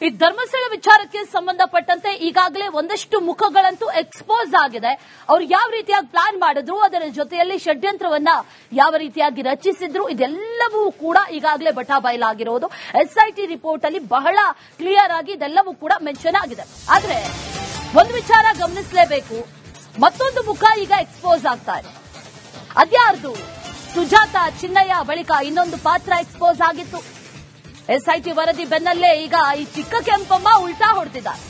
ಈ ಧರ್ಮಸ್ಥಳ ವಿಚಾರಕ್ಕೆ ಸಂಬಂಧಪಟ್ಟಂತೆ ಈಗಾಗಲೇ ಒಂದಷ್ಟು ಮುಖಗಳಂತೂ ಎಕ್ಸ್ಪೋಸ್ ಆಗಿದೆ. ಅವರು ಯಾವ ರೀತಿಯಾಗಿ ಪ್ಲಾನ್ ಮಾಡಿದ್ರು, ಅದರ ಜೊತೆಯಲ್ಲಿ ಷಡ್ಯಂತ್ರವನ್ನ ಯಾವ ರೀತಿಯಾಗಿ ರಚಿಸಿದ್ರು, ಇದೆಲ್ಲವೂ ಕೂಡ ಈಗಾಗಲೇ ಬಟಾಬಯಲಾಗಿರೋದು. ಎಸ್ಐಟಿ ರಿಪೋರ್ಟ್ ಅಲ್ಲಿ ಬಹಳ ಕ್ಲಿಯರ್ ಆಗಿ ಇದೆಲ್ಲವೂ ಕೂಡ ಮೆನ್ಷನ್ ಆಗಿದೆ. ಆದ್ರೆ ಒಂದು ವಿಚಾರ ಗಮನಿಸಲೇಬೇಕು, ಮತ್ತೊಂದು ಮುಖ ಈಗ ಎಕ್ಸ್ಪೋಸ್ ಆಗ್ತಾ ಇದೆ. ಅದ್ಯಾರ್ದು? ಸುಜಾತ ಚಿನ್ನಯ್ಯ ಬಳಿಕ ಇನ್ನೊಂದು ಪಾತ್ರ ಎಕ್ಸ್ಪೋಸ್ ಆಗಿತ್ತು. ಎಸ್ಐಟಿ ವರದಿ ಬೆನ್ನಲ್ಲೇ ಈಗ ಈ ಚಿಕ್ಕ ಕೆಂಪಮ್ಮ ಉಲ್ಟಾ ಹೊಡೆದಿದ್ದಾರೆ.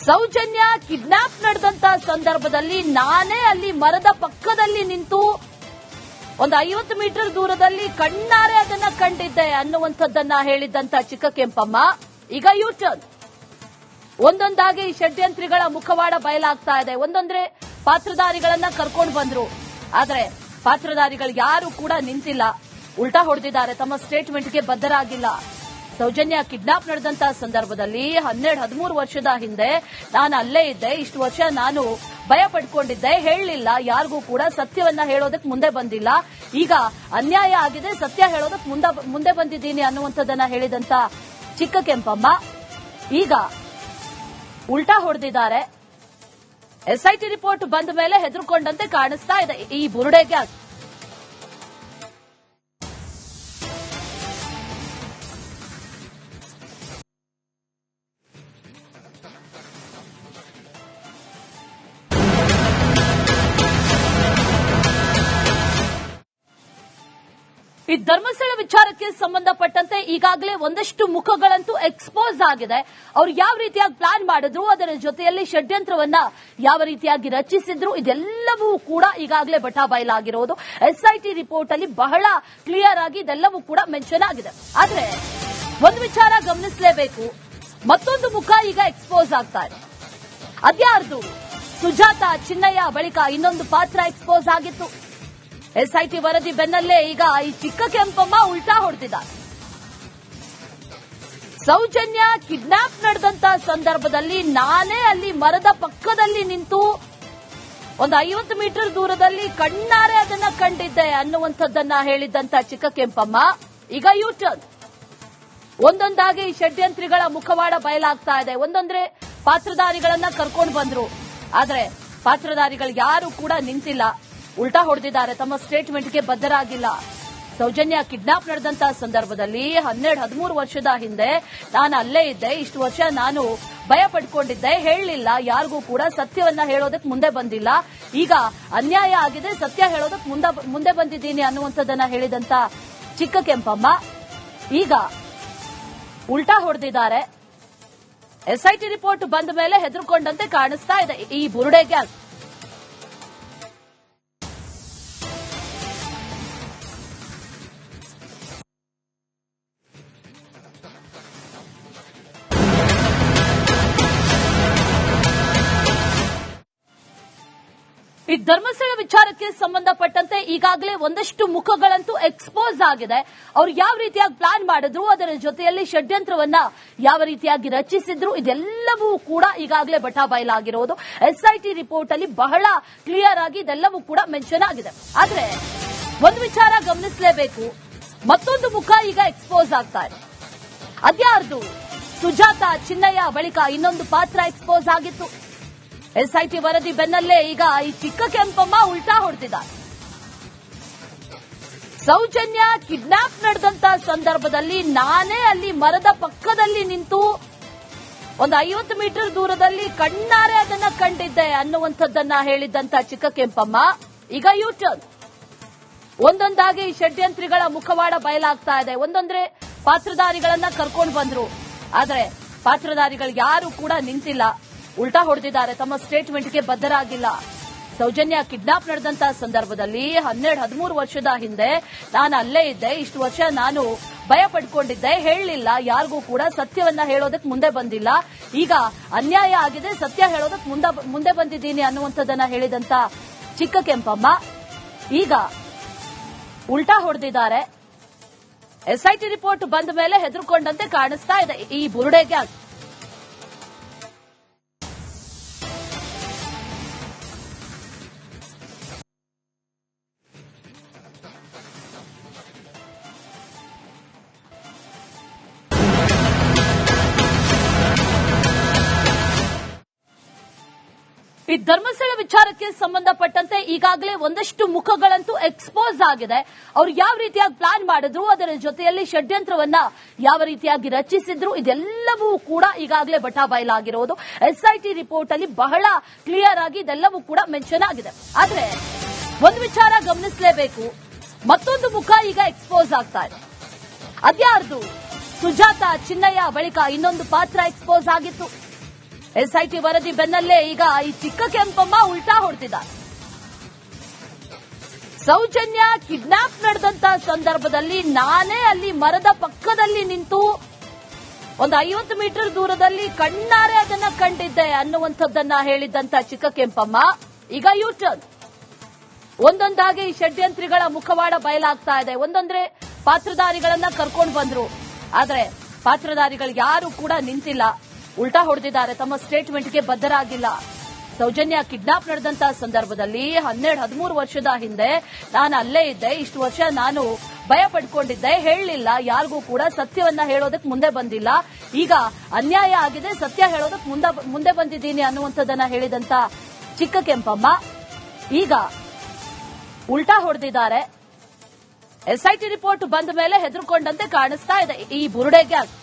ಸೌಜನ್ಯ ಕಿಡ್ನಾಪ್ ನಡೆದಂತ ಸಂದರ್ಭದಲ್ಲಿ ನಾನೇ ಅಲ್ಲಿ ಮರದ ಪಕ್ಕದಲ್ಲಿ ನಿಂತು ಒಂದು 50 ಮೀಟರ್ ದೂರದಲ್ಲಿ ಕಣ್ಣಾರೆ ಅದನ್ನ ಕಂಡಿದ್ದೆ ಅನ್ನುವಂಥದ್ದನ್ನ ಹೇಳಿದ್ದಂತ ಚಿಕ್ಕ ಕೆಂಪಮ್ಮ ಈಗ ಯೂಟರ್ನ್. ಒಂದೊಂದಾಗಿ ಈ ಷಡ್ಯಂತ್ರಿಗಳ ಮುಖವಾಡ ಬಯಲಾಗ್ತಾ ಇದೆ. ಒಂದೊಂದ್ರೆ ಪಾತ್ರಧಾರಿಗಳನ್ನ ಕರ್ಕೊಂಡು ಬಂದ್ರು, ಆದ್ರೆ ಪಾತ್ರಧಾರಿಗಳು ಯಾರು ಕೂಡ ನಿಂತಿಲ್ಲ, ಉಲ್ಟಾ ಹೊಡೆದಿದ್ದಾರೆ, ತಮ್ಮ ಸ್ಟೇಟ್ಮೆಂಟ್ಗೆ ಬದ್ಧರಾಗಿಲ್ಲ. ಸೌಜನ್ಯ ಕಿಡ್ನಾಪ್ ನಡೆದಂತಹ ಸಂದರ್ಭದಲ್ಲಿ 12-13 ವರ್ಷದ ಹಿಂದೆ ನಾನು ಅಲ್ಲೇ ಇದ್ದೆ, ಇಷ್ಟು ವರ್ಷ ನಾನು ಭಯ ಪಡ್ಕೊಂಡಿದ್ದೆ, ಹೇಳಲಿಲ್ಲ, ಯಾರಿಗೂ ಕೂಡ ಸತ್ಯವನ್ನ ಹೇಳೋದಕ್ಕೆ ಮುಂದೆ ಬಂದಿಲ್ಲ. ಈಗ ಅನ್ಯಾಯ ಆಗಿದೆ, ಸತ್ಯ ಹೇಳೋದಕ್ಕೆ ಮುಂದೆ ಬಂದಿದ್ದೀನಿ ಅನ್ನುವಂಥದ್ದನ್ನ ಹೇಳಿದಂತ ಚಿಕ್ಕ ಕೆಂಪಮ್ಮ ಈಗ ಉಲ್ಟಾ ಹೊಡೆದಿದ್ದಾರೆ. ಎಸ್ಐಟಿ ರಿಪೋರ್ಟ್ ಬಂದ ಮೇಲೆ ಹೆದರ್ಕೊಂಡಂತೆ ಕಾಣಿಸ್ತಾ ಇದೆ ಈ ಬುರುಡೆ ಗ್ಯಾಂಗ್. ಈ ಧರ್ಮಸ್ಥಳ ವಿಚಾರಕ್ಕೆ ಸಂಬಂಧಪಟ್ಟಂತೆ ಈಗಾಗಲೇ ಒಂದಷ್ಟು ಮುಖಗಳಂತೂ ಎಕ್ಸ್ಪೋಸ್ ಆಗಿದೆ. ಅವರು ಯಾವ ರೀತಿಯಾಗಿ ಪ್ಲಾನ್ ಮಾಡಿದ್ರು, ಅದರ ಜೊತೆಯಲ್ಲಿ ಷಡ್ಯಂತ್ರವನ್ನ ಯಾವ ರೀತಿಯಾಗಿ ರಚಿಸಿದ್ರು, ಇದೆಲ್ಲವೂ ಕೂಡ ಈಗಾಗಲೇ ಬಟಾಬಯಲಾಗಿರೋದು. ಎಸ್ಐಟಿ ರಿಪೋರ್ಟ್ ಅಲ್ಲಿ ಬಹಳ ಕ್ಲಿಯರ್ ಆಗಿ ಇದೆಲ್ಲವೂ ಕೂಡ ಮೆನ್ಷನ್ ಆಗಿದೆ. ಆದ್ರೆ ಒಂದು ವಿಚಾರ ಗಮನಿಸಲೇಬೇಕು, ಮತ್ತೊಂದು ಮುಖ ಈಗ ಎಕ್ಸ್ಪೋಸ್ ಆಗ್ತಾ ಇದೆ. ಅದ್ಯಾರ್ದು? ಸುಜಾತ ಚಿನ್ನಯ್ಯ ಬಳಿಕ ಇನ್ನೊಂದು ಪಾತ್ರ ಎಕ್ಸ್ಪೋಸ್ ಆಗಿತ್ತು. ಎಸ್ಐಟಿ ವರದಿ ಬೆನ್ನಲ್ಲೇ ಈಗ ಈ ಚಿಕ್ಕ ಕೆಂಪಮ್ಮ ಉಲ್ಟಾ ಹೊಡೆದಿದ್ದಾರೆ. ಸೌಜನ್ಯ ಕಿಡ್ನಾಪ್ ನಡೆದಂತ ಸಂದರ್ಭದಲ್ಲಿ ನಾನೇ ಅಲ್ಲಿ ಮರದ ಪಕ್ಕದಲ್ಲಿ ನಿಂತು ಒಂದು 50 ಮೀಟರ್ ದೂರದಲ್ಲಿ ಕಣ್ಣಾರೆ ಅದನ್ನ ಕಂಡಿದ್ದೆ ಅನ್ನುವಂಥದ್ದನ್ನ ಹೇಳಿದ್ದಂತ ಚಿಕ್ಕ ಕೆಂಪಮ್ಮ ಈಗ ಯೂಟರ್ನ್. ಒಂದೊಂದಾಗಿ ಈ ಷಡ್ಯಂತ್ರಿಗಳ ಮುಖವಾಡ ಬಯಲಾಗ್ತಾ ಇದೆ. ಒಂದೊಂದ್ರೆ ಪಾತ್ರಧಾರಿಗಳನ್ನ ಕರ್ಕೊಂಡು ಬಂದ್ರು, ಆದ್ರೆ ಪಾತ್ರಧಾರಿಗಳು ಯಾರು ಕೂಡ ನಿಂತಿಲ್ಲ, ಉಲ್ಟಾ ಹೊಡೆದಿದ್ದಾರೆ, ತಮ್ಮ ಸ್ಟೇಟ್ಮೆಂಟ್ಗೆ ಬದ್ಧರಾಗಿಲ್ಲ. ಸೌಜನ್ಯ ಕಿಡ್ನಾಪ್ ನಡೆದಂತಹ ಸಂದರ್ಭದಲ್ಲಿ 12-13 ವರ್ಷದ ಹಿಂದೆ ನಾನು ಅಲ್ಲೇ ಇದ್ದೆ, ಇಷ್ಟು ವರ್ಷ ನಾನು ಭಯ ಪಡ್ಕೊಂಡಿದ್ದೆ, ಹೇಳಲಿಲ್ಲ, ಯಾರಿಗೂ ಕೂಡ ಸತ್ಯವನ್ನ ಹೇಳೋದಕ್ಕೆ ಮುಂದೆ ಬಂದಿಲ್ಲ. ಈಗ ಅನ್ಯಾಯ ಆಗಿದೆ, ಸತ್ಯ ಹೇಳೋದಕ್ಕೆ ಮುಂದೆ ಬಂದಿದ್ದೀನಿ ಅನ್ನುವಂಥದ್ದನ್ನ ಹೇಳಿದಂತ ಚಿಕ್ಕ ಕೆಂಪಮ್ಮ ಈಗ ಉಲ್ಟಾ ಹೊಡೆದಿದ್ದಾರೆ. ಎಸ್ಐಟಿ ರಿಪೋರ್ಟ್ ಬಂದ ಮೇಲೆ ಹೆದರ್ಕೊಂಡಂತೆ ಕಾಣಿಸ್ತಾ ಇದೆ ಈ ಬುರುಡೆ ಗ್ಯಾಂಗ್. ಈ ಧರ್ಮಸ್ಥಳ ವಿಚಾರಕ್ಕೆ ಸಂಬಂಧಪಟ್ಟಂತೆ ಈಗಾಗಲೇ ಒಂದಷ್ಟು ಮುಖಗಳಂತೂ ಎಕ್ಸ್ಪೋಸ್ ಆಗಿದೆ. ಅವರು ಯಾವ ರೀತಿಯಾಗಿ ಪ್ಲಾನ್ ಮಾಡಿದ್ರು, ಅದರ ಜೊತೆಯಲ್ಲಿ ಷಡ್ಯಂತ್ರವನ್ನ ಯಾವ ರೀತಿಯಾಗಿ ರಚಿಸಿದ್ರು, ಇದೆಲ್ಲವೂ ಕೂಡ ಈಗಾಗಲೇ ಬಟಾಬಯಲಾಗಿರೋದು. ಎಸ್ಐಟಿ ರಿಪೋರ್ಟ್ ಅಲ್ಲಿ ಬಹಳ ಕ್ಲಿಯರ್ ಆಗಿ ಇದೆಲ್ಲವೂ ಕೂಡ ಮೆನ್ಷನ್ ಆಗಿದೆ. ಆದ್ರೆ ಒಂದು ವಿಚಾರ ಗಮನಿಸಲೇಬೇಕು, ಮತ್ತೊಂದು ಮುಖ ಈಗ ಎಕ್ಸ್ಪೋಸ್ ಆಗ್ತಾ ಇದೆ. ಅದ್ಯಾರ್ದು? ಸುಜಾತ ಚಿನ್ನಯ್ಯ ಬಳಿಕ ಇನ್ನೊಂದು ಪಾತ್ರ ಎಕ್ಸ್ಪೋಸ್ ಆಗಿತ್ತು. ಎಸ್ಐಟಿ ವರದಿ ಬೆನ್ನಲ್ಲೇ ಈಗ ಈ ಚಿಕ್ಕ ಕೆಂಪಮ್ಮ ಉಲ್ಟಾ ಹೊಡೆದಿದ್ದಾರೆ. ಸೌಜನ್ಯ ಕಿಡ್ನಾಪ್ ನಡೆದಂತ ಸಂದರ್ಭದಲ್ಲಿ ನಾನೇ ಅಲ್ಲಿ ಮರದ ಪಕ್ಕದಲ್ಲಿ ನಿಂತು ಒಂದು 50 ಮೀಟರ್ ದೂರದಲ್ಲಿ ಕಣ್ಣಾರೆ ಅದನ್ನ ಕಂಡಿದ್ದೆ ಅನ್ನುವಂಥದ್ದನ್ನ ಹೇಳಿದ್ದಂತ ಚಿಕ್ಕ ಕೆಂಪಮ್ಮ ಈಗ ಯೂಟರ್ನ್. ಒಂದೊಂದಾಗಿ ಈ ಷಡ್ಯಂತ್ರಿಗಳ ಮುಖವಾಡ ಬಯಲಾಗ್ತಾ ಇದೆ. ಒಂದೊಂದ್ರೆ ಪಾತ್ರಧಾರಿಗಳನ್ನ ಕರ್ಕೊಂಡು ಬಂದ್ರು, ಆದ್ರೆ ಪಾತ್ರಧಾರಿಗಳು ಯಾರು ಕೂಡ ನಿಂತಿಲ್ಲ, ಉಲ್ಟಾ ಹೊಡೆದಿದ್ದಾರೆ, ತಮ್ಮ ಸ್ಟೇಟ್ಮೆಂಟ್ಗೆ ಬದ್ಧರಾಗಿಲ್ಲ. ಸೌಜನ್ಯ ಕಿಡ್ನಾಪ್ ನಡೆದಂತಹ ಸಂದರ್ಭದಲ್ಲಿ 12-13 ವರ್ಷದ ಹಿಂದೆ ನಾನು ಅಲ್ಲೇ ಇದ್ದೆ, ಇಷ್ಟು ವರ್ಷ ನಾನು ಭಯ ಪಡ್ಕೊಂಡಿದ್ದೆ, ಹೇಳಲಿಲ್ಲ, ಯಾರಿಗೂ ಕೂಡ ಸತ್ಯವನ್ನ ಹೇಳೋದಕ್ಕೆ ಮುಂದೆ ಬಂದಿಲ್ಲ. ಈಗ ಅನ್ಯಾಯ ಆಗಿದೆ, ಸತ್ಯ ಹೇಳೋದಕ್ಕೆ ಮುಂದೆ ಬಂದಿದ್ದೀನಿ ಅನ್ನುವಂಥದ್ದನ್ನ ಹೇಳಿದಂತ ಚಿಕ್ಕ ಕೆಂಪಮ್ಮ ಈಗ ಉಲ್ಟಾ ಹೊಡೆದಿದ್ದಾರೆ. ಎಸ್ಐಟಿ ರಿಪೋರ್ಟ್ ಬಂದ ಮೇಲೆ ಹೆದರ್ಕೊಂಡಂತೆ ಕಾಣಿಸ್ತಾ ಇದೆ ಈ ಬುರುಡೆ ಗ್ಯಾಂಗ್. ಈ ಧರ್ಮಸ್ಥಳ ವಿಚಾರಕ್ಕೆ ಸಂಬಂಧಪಟ್ಟಂತೆ ಈಗಾಗಲೇ ಒಂದಷ್ಟು ಮುಖಗಳಂತೂ ಎಕ್ಸ್ಪೋಸ್ ಆಗಿದೆ. ಅವರು ಯಾವ ರೀತಿಯಾಗಿ ಪ್ಲಾನ್ ಮಾಡಿದ್ರು, ಅದರ ಜೊತೆಯಲ್ಲಿ ಷಡ್ಯಂತ್ರವನ್ನ ಯಾವ ರೀತಿಯಾಗಿ ರಚಿಸಿದ್ರು, ಇದೆಲ್ಲವೂ ಕೂಡ ಈಗಾಗಲೇ ಬಟಾಬಯಲಾಗಿರೋದು. ಎಸ್ಐಟಿ ರಿಪೋರ್ಟ್ ಅಲ್ಲಿ ಬಹಳ ಕ್ಲಿಯರ್ ಆಗಿ ಇದೆಲ್ಲವೂ ಕೂಡ ಮೆನ್ಷನ್ ಆಗಿದೆ. ಆದ್ರೆ ಒಂದು ವಿಚಾರ ಗಮನಿಸಲೇಬೇಕು, ಮತ್ತೊಂದು ಮುಖ ಈಗ ಎಕ್ಸ್ಪೋಸ್ ಆಗ್ತಾ ಇದೆ. ಅದ್ಯಾರ್ದು? ಸುಜಾತ ಚಿನ್ನಯ್ಯ ಬಳಿಕ ಇನ್ನೊಂದು ಪಾತ್ರ ಎಕ್ಸ್ಪೋಸ್ ಆಗಿತ್ತು. ಎಸ್ಐಟಿ ವರದಿ ಬೆನ್ನಲ್ಲೇ ಈಗ ಈ ಚಿಕ್ಕ ಕೆಂಪಮ್ಮ ಉಲ್ಟಾ ಹೊಡೆದಿದ್ದಾರೆ. ಸೌಜನ್ಯ ಕಿಡ್ನಾಪ್ ನಡೆದಂತ ಸಂದರ್ಭದಲ್ಲಿ ನಾನೇ ಅಲ್ಲಿ ಮರದ ಪಕ್ಕದಲ್ಲಿ ನಿಂತು ಒಂದು 50 ಮೀಟರ್ ದೂರದಲ್ಲಿ ಕಣ್ಣಾರೆ ಅದನ್ನ ಕಂಡಿದ್ದೆ ಅನ್ನುವಂಥದ್ದನ್ನ ಹೇಳಿದ್ದಂತ ಚಿಕ್ಕ ಕೆಂಪಮ್ಮ ಈಗ ಯೂಟರ್ನ್. ಒಂದೊಂದಾಗಿ ಈ ಷಡ್ಯಂತ್ರಿಗಳ ಮುಖವಾಡ ಬಯಲಾಗ್ತಾ ಇದೆ. ಒಂದೊಂದ್ರೆ ಪಾತ್ರಧಾರಿಗಳನ್ನ ಕರ್ಕೊಂಡು ಬಂದ್ರು, ಆದ್ರೆ ಪಾತ್ರಧಾರಿಗಳು ಯಾರು ಕೂಡ ನಿಂತಿಲ್ಲ, ಉಲ್ಟಾ ಹೊಡೆದಿದ್ದಾರೆ, ತಮ್ಮ ಸ್ಟೇಟ್ಮೆಂಟ್ಗೆ ಬದ್ಧರಾಗಿಲ್ಲ. ಸೌಜನ್ಯ ಕಿಡ್ನಾಪ್ ನಡೆದಂತಹ ಸಂದರ್ಭದಲ್ಲಿ 12-13 ವರ್ಷದ ಹಿಂದೆ ನಾನು ಅಲ್ಲೇ ಇದ್ದೆ, ಇಷ್ಟು ವರ್ಷ ನಾನು ಭಯ ಪಡ್ಕೊಂಡಿದ್ದೆ, ಹೇಳಲಿಲ್ಲ, ಯಾರಿಗೂ ಕೂಡ ಸತ್ಯವನ್ನ ಹೇಳೋದಕ್ಕೆ ಮುಂದೆ ಬಂದಿಲ್ಲ. ಈಗ ಅನ್ಯಾಯ ಆಗಿದೆ, ಸತ್ಯ ಹೇಳೋದಕ್ಕೆ ಮುಂದೆ ಬಂದಿದ್ದೀನಿ ಅನ್ನುವಂಥದ್ದನ್ನ ಹೇಳಿದಂತ ಚಿಕ್ಕ ಕೆಂಪಮ್ಮ ಈಗ ಉಲ್ಟಾ ಹೊಡೆದಿದ್ದಾರೆ. ಎಸ್ಐಟಿ ರಿಪೋರ್ಟ್ ಬಂದ ಮೇಲೆ ಹೆದರ್ಕೊಂಡಂತೆ ಕಾಣಿಸ್ತಾ ಇದೆ ಈ ಬುರುಡೆ ಗ್ಯಾಂಗ್.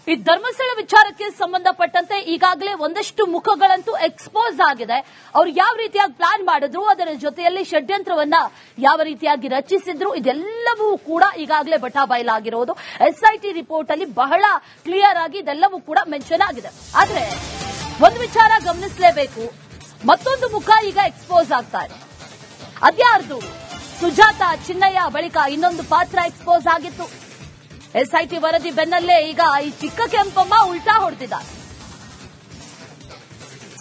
ಈ ಧರ್ಮಸ್ಥಳ ವಿಚಾರಕ್ಕೆ ಸಂಬಂಧಪಟ್ಟಂತೆ ಈಗಾಗಲೇ ಒಂದಷ್ಟು ಮುಖಗಳಂತೂ ಎಕ್ಸ್ಪೋಸ್ ಆಗಿದೆ. ಅವರು ಯಾವ ರೀತಿಯಾಗಿ ಪ್ಲಾನ್ ಮಾಡಿದ್ರು, ಅದರ ಜೊತೆಯಲ್ಲಿ ಷಡ್ಯಂತ್ರವನ್ನ ಯಾವ ರೀತಿಯಾಗಿ ರಚಿಸಿದ್ರು, ಇದೆಲ್ಲವೂ ಕೂಡ ಈಗಾಗಲೇ ಬಟಾಬಯಲಾಗಿರೋದು. ಎಸ್ಐಟಿ ರಿಪೋರ್ಟ್ ಅಲ್ಲಿ ಬಹಳ ಕ್ಲಿಯರ್ ಆಗಿ ಇದೆಲ್ಲವೂ ಕೂಡ ಮೆನ್ಷನ್ ಆಗಿದೆ. ಆದ್ರೆ ಒಂದು ವಿಚಾರ ಗಮನಿಸಲೇಬೇಕು, ಮತ್ತೊಂದು ಮುಖ ಈಗ ಎಕ್ಸ್ಪೋಸ್ ಆಗ್ತಾ ಇದೆ. ಅದ್ಯಾರ್ದು? ಸುಜಾತ ಚಿನ್ನಯ್ಯ ಬಳಿಕ ಇನ್ನೊಂದು ಪಾತ್ರ ಎಕ್ಸ್ಪೋಸ್ ಆಗಿತ್ತು. ಎಸ್ಐಟಿ ವರದಿ ಬೆನ್ನಲ್ಲೇ ಈಗ ಈ ಚಿಕ್ಕ ಕೆಂಪಮ್ಮ ಉಲ್ಟಾ ಹೊಡೆದಿದ್ದಾರೆ.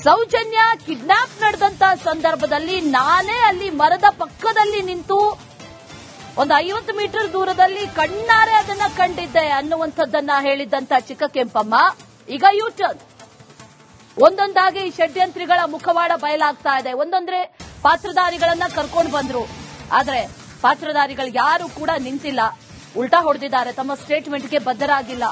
ಸೌಜನ್ಯ ಕಿಡ್ನಾಪ್ ನಡೆದಂತ ಸಂದರ್ಭದಲ್ಲಿ ನಾನೇ ಅಲ್ಲಿ ಮರದ ಪಕ್ಕದಲ್ಲಿ ನಿಂತು ಒಂದು 50 ಮೀಟರ್ ದೂರದಲ್ಲಿ ಕಣ್ಣಾರೆ ಅದನ್ನ ಕಂಡಿದ್ದೆ ಅನ್ನುವಂಥದ್ದನ್ನ ಹೇಳಿದ್ದಂತ ಚಿಕ್ಕ ಕೆಂಪಮ್ಮ ಈಗ ಯೂಟರ್ನ್. ಒಂದೊಂದಾಗಿ ಈ ಷಡ್ಯಂತ್ರಿಗಳ ಮುಖವಾಡ ಬಯಲಾಗ್ತಾ ಇದೆ. ಒಂದೊಂದ್ರೆ ಪಾತ್ರಧಾರಿಗಳನ್ನ ಕರ್ಕೊಂಡು ಬಂದ್ರು, ಆದ್ರೆ ಪಾತ್ರಧಾರಿಗಳು ಯಾರು ಕೂಡ ನಿಂತಿಲ್ಲ, ಉಲ್ಟಾ ಹೊಡೆದಿದ್ದಾರೆ, ತಮ್ಮ ಸ್ಟೇಟ್ಮೆಂಟ್ಗೆ ಬದ್ಧರಾಗಿಲ್ಲ.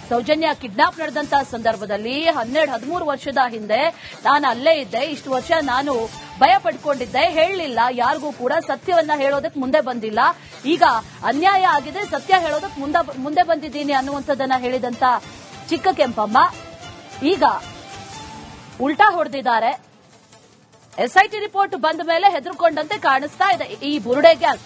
ಸೌಜನ್ಯ ಕಿಡ್ನಾಪ್ ನಡೆದಂತಹ ಸಂದರ್ಭದಲ್ಲಿ 12-13 ವರ್ಷದ ಹಿಂದೆ ನಾನು ಅಲ್ಲೇ ಇದ್ದೆ, ಇಷ್ಟು ವರ್ಷ ನಾನು ಭಯ ಪಡ್ಕೊಂಡಿದ್ದೆ, ಹೇಳಲಿಲ್ಲ, ಯಾರಿಗೂ ಕೂಡ ಸತ್ಯವನ್ನ ಹೇಳೋದಕ್ಕೆ ಮುಂದೆ ಬಂದಿಲ್ಲ. ಈಗ ಅನ್ಯಾಯ ಆಗಿದೆ, ಸತ್ಯ ಹೇಳೋದಕ್ಕೆ ಮುಂದೆ ಬಂದಿದ್ದೀನಿ ಅನ್ನುವಂಥದ್ದನ್ನ ಹೇಳಿದಂತ ಚಿಕ್ಕ ಕೆಂಪಮ್ಮ ಈಗ ಉಲ್ಟಾ ಹೊಡೆದಿದ್ದಾರೆ. ಎಸ್ಐಟಿ ರಿಪೋರ್ಟ್ ಬಂದ ಮೇಲೆ ಹೆದರ್ಕೊಂಡಂತೆ ಕಾಣಿಸ್ತಾ ಇದೆ ಈ ಬುರುಡೆ ಗ್ಯಾಂಗ್.